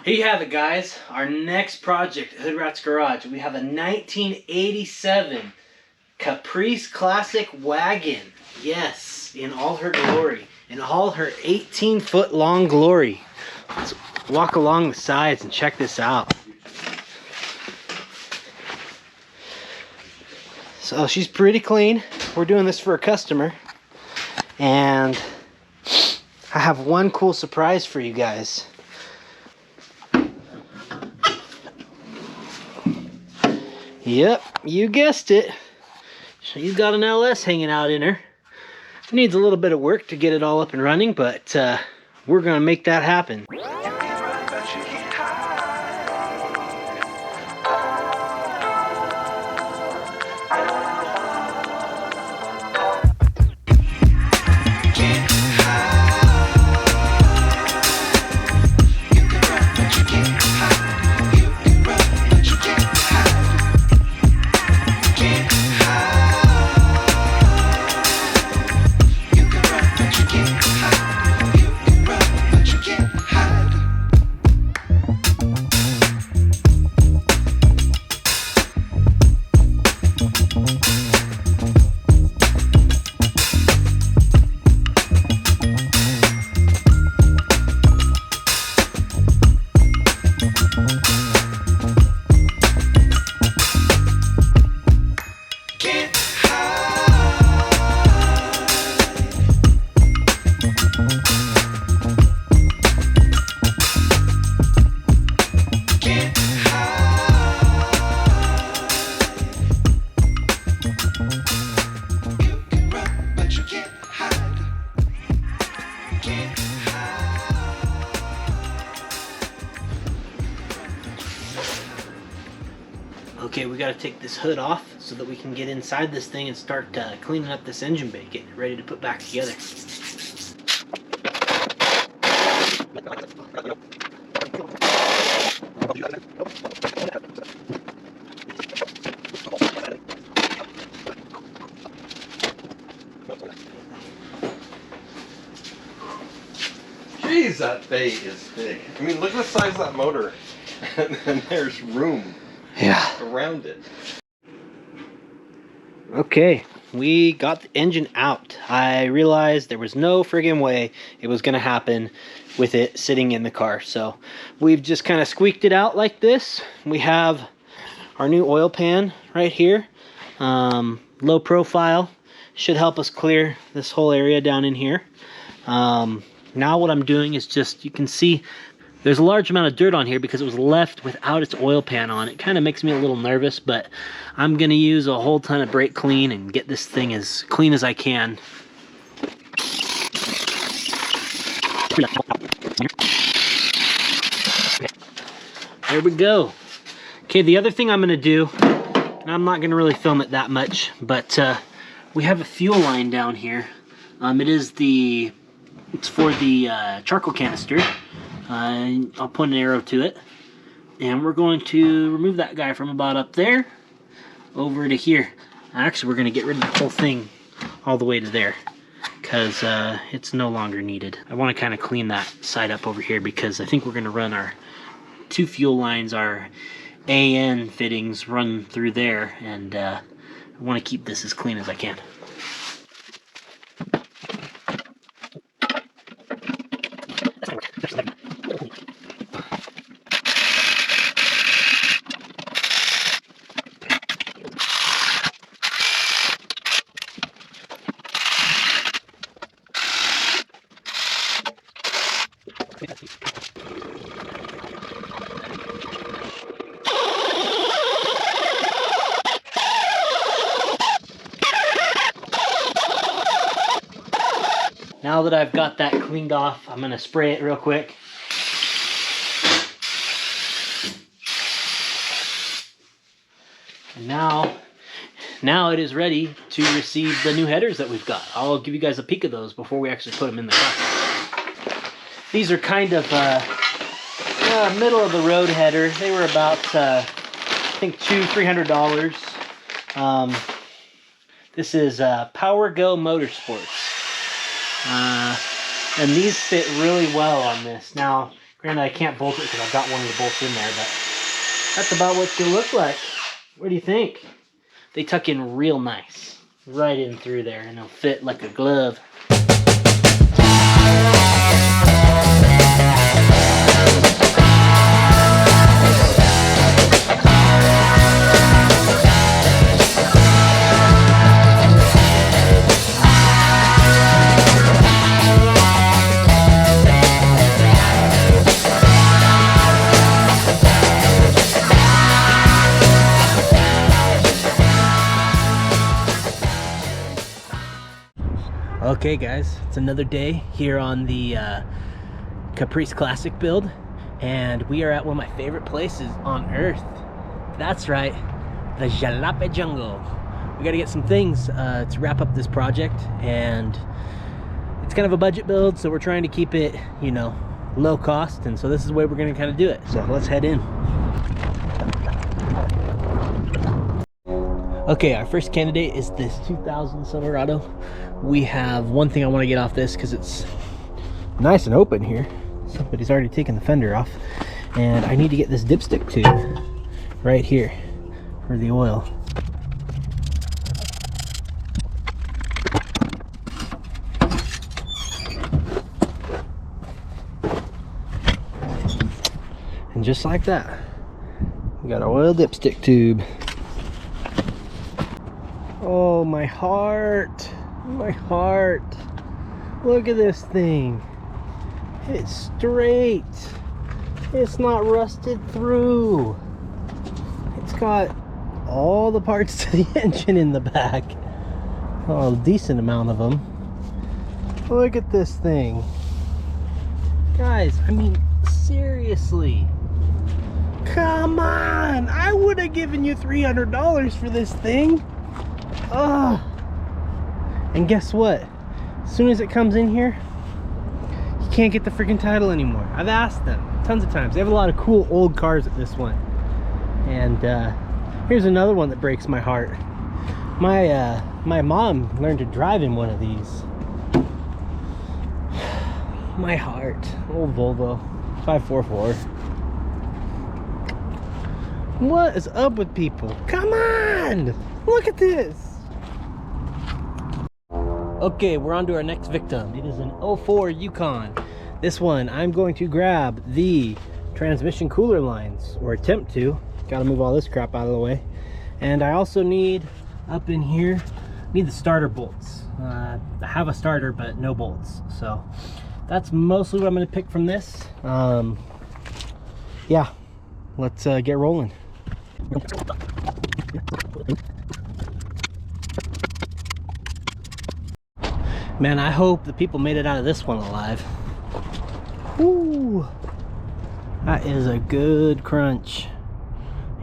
Here you have it, guys. Our next project, Hood Rat's Garage. We have a 1987 Caprice Classic wagon. Yes, in all her glory. In all her 18-foot long glory. Let's walk along the sides and check this out. So she's pretty clean. We're doing this for a customer. And I have one cool surprise for you guys. Yep, you guessed it. She's got an LS hanging out in her. Needs a little bit of work to get it all up and running, but we're gonna make that happen. Okay, we gotta take this hood off so that we can get inside this thing and start cleaning up this engine bay, getting it ready to put back together. Jeez, that bay is big. I mean, look at the size of that motor. And then there's room around it. Okay, we got the engine out. I realized there was no friggin' way it was gonna happen with it sitting in the car. So we've just kind of squeaked it out like this. We have our new oil pan right here. Low profile. Should help us clear this whole area down in here. Now what I'm doing is just, you can see there's a large amount of dirt on here because it was left without its oil pan on. It kind of makes me a little nervous, but I'm gonna use a whole ton of brake clean and get this thing as clean as I can. There we go. Okay, the other thing I'm gonna do, and I'm not gonna really film it that much, but we have a fuel line down here. It's for the charcoal canister. I'll put an arrow to it, and we're going to remove that guy from about up there over to here. Actually, we're going to get rid of the whole thing all the way to there because it's no longer needed. I want to kind of clean that side up over here because I think we're going to run our two fuel lines, our AN fittings run through there, and I want to keep this as clean as I can. Now that I've got that cleaned off, I'm going to spray it real quick. And now it is ready to receive the new headers that we've got. I'll give you guys a peek of those before we actually put them in the car. These are kind of middle of the road headers. They were about I think $300. This is Power Go Motorsports. And these fit really well on this. Now, Granted, I can't bolt it because I've got one of the bolts in there, but that's about what you look like. What do you think? They tuck in real nice, right in through there, and they'll fit like a glove. Okay guys, it's another day here on the Caprice Classic build, and we are at one of my favorite places on earth. That's right, the Jalapa Jungle. We got to get some things to wrap up this project, and it's kind of a budget build, so we're trying to keep it, you know, low cost, and so this is the way we're going to kind of do it. So let's head in. Okay, our first candidate is this 2000 Silverado. We have one thing I want to get off this because it's nice and open here. Somebody's already taken the fender off. And I need to get this dipstick tube right here for the oil. And just like that, we got our oil dipstick tube. Oh, my heart. My heart. Look at this thing. It's straight. It's not rusted through. It's got all the parts to the engine in the back. Oh, a decent amount of them. Look at this thing. Guys, I mean, seriously. Come on. I would have given you $300 for this thing. Oh, and guess what? As soon as it comes in here, you can't get the freaking title anymore. I've asked them tons of times. They have a lot of cool old cars at this one. And here's another one that breaks my heart. My mom learned to drive in one of these. My heart. Old Volvo 544. What is up with people? Come on! Look at this! Okay, we're on to our next victim. It is an 04 Yukon. This one, I'm going to grab the transmission cooler lines, or attempt to. Gotta move all this crap out of the way. And I also need, up in here, need the starter bolts. I have a starter, but no bolts. So that's mostly what I'm gonna pick from this. Yeah, let's get rolling. Man, I hope the people made it out of this one alive. Ooh, that is a good crunch.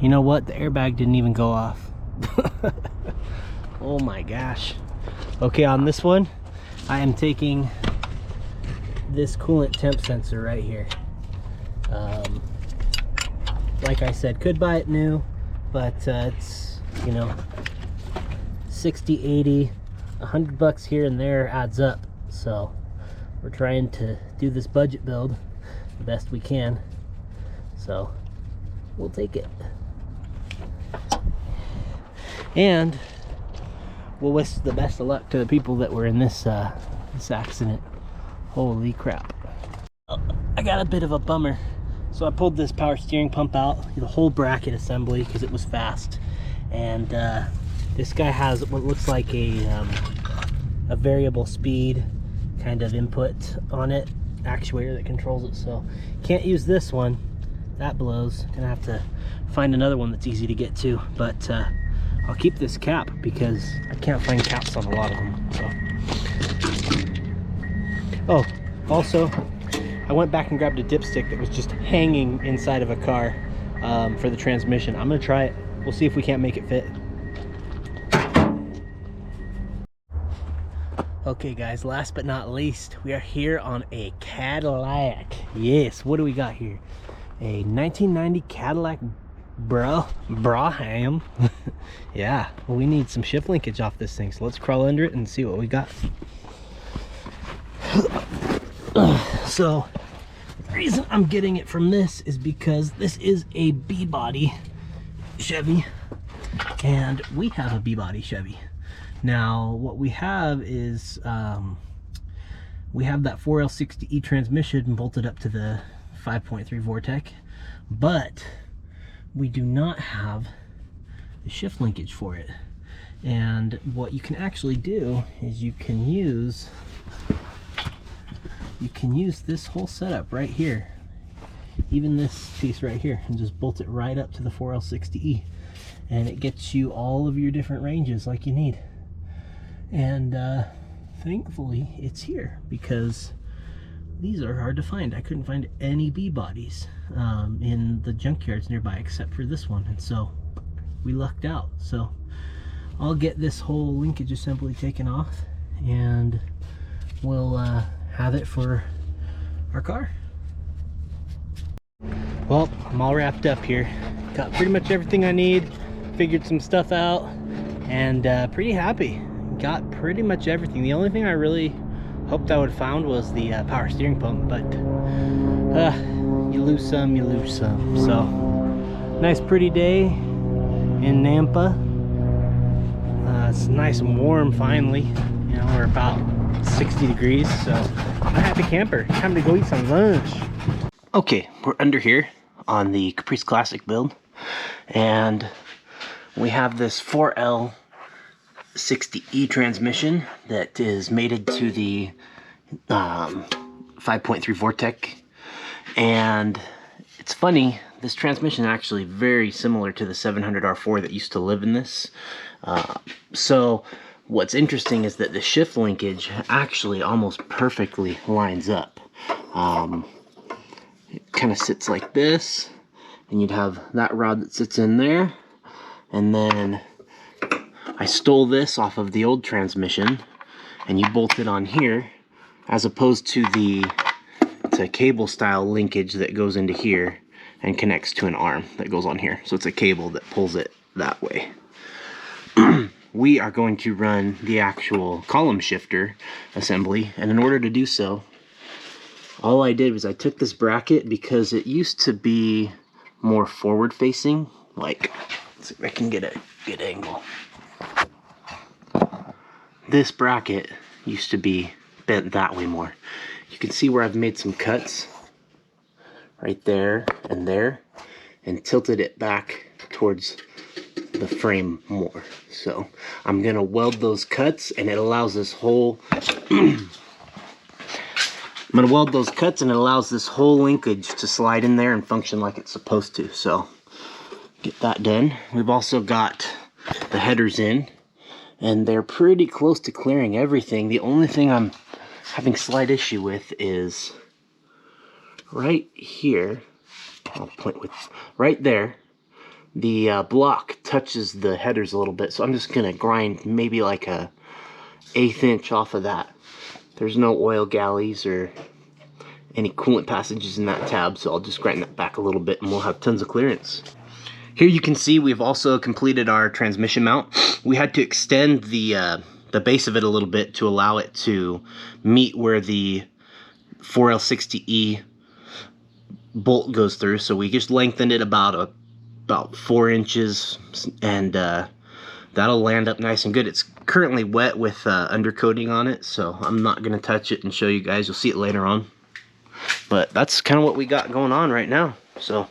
You know what? The airbag didn't even go off. Oh my gosh. Okay, on this one, I am taking this coolant temp sensor right here. Like I said, could buy it new, but it's, you know, 60, 80, $100 here and there adds up. So we're trying to do this budget build the best we can, so we'll take it. And we'll wish the best of luck to the people that were in this this accident. Holy crap. I got a bit of a bummer. So I pulled this power steering pump out, the whole bracket assembly, because it was fast. And this guy has what looks like a variable speed kind of input on it, actuator that controls it. So can't use this one, that blows. Gonna have to find another one that's easy to get to, but I'll keep this cap because I can't find caps on a lot of them. So. Oh, also, I went back and grabbed a dipstick that was just hanging inside of a car for the transmission. I'm gonna try it. We'll see if we can't make it fit. Okay guys, last but not least, we are here on a Cadillac. Yes, what do we got here? A 1990 Cadillac Braham. Yeah, well, we need some shift linkage off this thing, so let's crawl under it and see what we got. So The reason I'm getting it from this is because this is a B-body Chevy, and we have a B-body Chevy. Now, what we have is we have that 4L60E transmission bolted up to the 5.3 Vortec, but we do not have the shift linkage for it. And what you can actually do is you can use this whole setup right here, even this piece right here, and just bolt it right up to the 4L60E, and it gets you all of your different ranges like you need. And thankfully it's here, because these are hard to find. I couldn't find any B bodies in the junkyards nearby except for this one, and so we lucked out. So I'll get this whole linkage assembly taken off, and we'll have it for our car. Well, I'm all wrapped up here. Got pretty much everything I need, figured some stuff out, and pretty happy. Got pretty much everything. The only thing I really hoped I would have found was the power steering pump, but you lose some, you lose some. So, nice pretty day in Nampa. It's nice and warm finally. You know, we're about 60 degrees, so I'm a happy camper. Time to go eat some lunch. Okay, we're under here on the Caprice Classic build, and we have this 4L60E transmission that is mated to the 5.3 Vortec. And it's funny, this transmission is actually very similar to the 700R4 that used to live in this. So what's interesting is that the shift linkage actually almost perfectly lines up. It kind of sits like this, and you'd have that rod that sits in there, and then I stole this off of the old transmission, and you bolt it on here, as opposed to it's a cable style linkage that goes into here and connects to an arm that goes on here. So it's a cable that pulls it that way. We are going to run the actual column shifter assembly, and in order to do so, all I did was I took this bracket, because it used to be more forward facing. Like, let's see if I can get a good angle. This bracket used to be bent that way more. You can see where I've made some cuts right there, and tilted it back towards the frame more. So I'm gonna weld those cuts, and it allows this whole I'm gonna weld those cuts, and it allows this whole linkage to slide in there and function like it's supposed to. So get that done. We've also got the headers in, and they're pretty close to clearing everything. The only thing I'm having slight issue with is right here. I'll point with right there. The block touches the headers a little bit, so I'm just gonna grind maybe like a 1/8 inch off of that. There's no oil galleys or any coolant passages in that tab, so I'll just grind that back a little bit, and we'll have tons of clearance. Here you can see we've also completed our transmission mount. We had to extend the base of it a little bit to allow it to meet where the 4L60E bolt goes through. So we just lengthened it about 4 inches, and that'll land up nice and good. It's currently wet with undercoating on it, so I'm not going to touch it and show you guys. You'll see it later on. But that's kind of what we got going on right now. So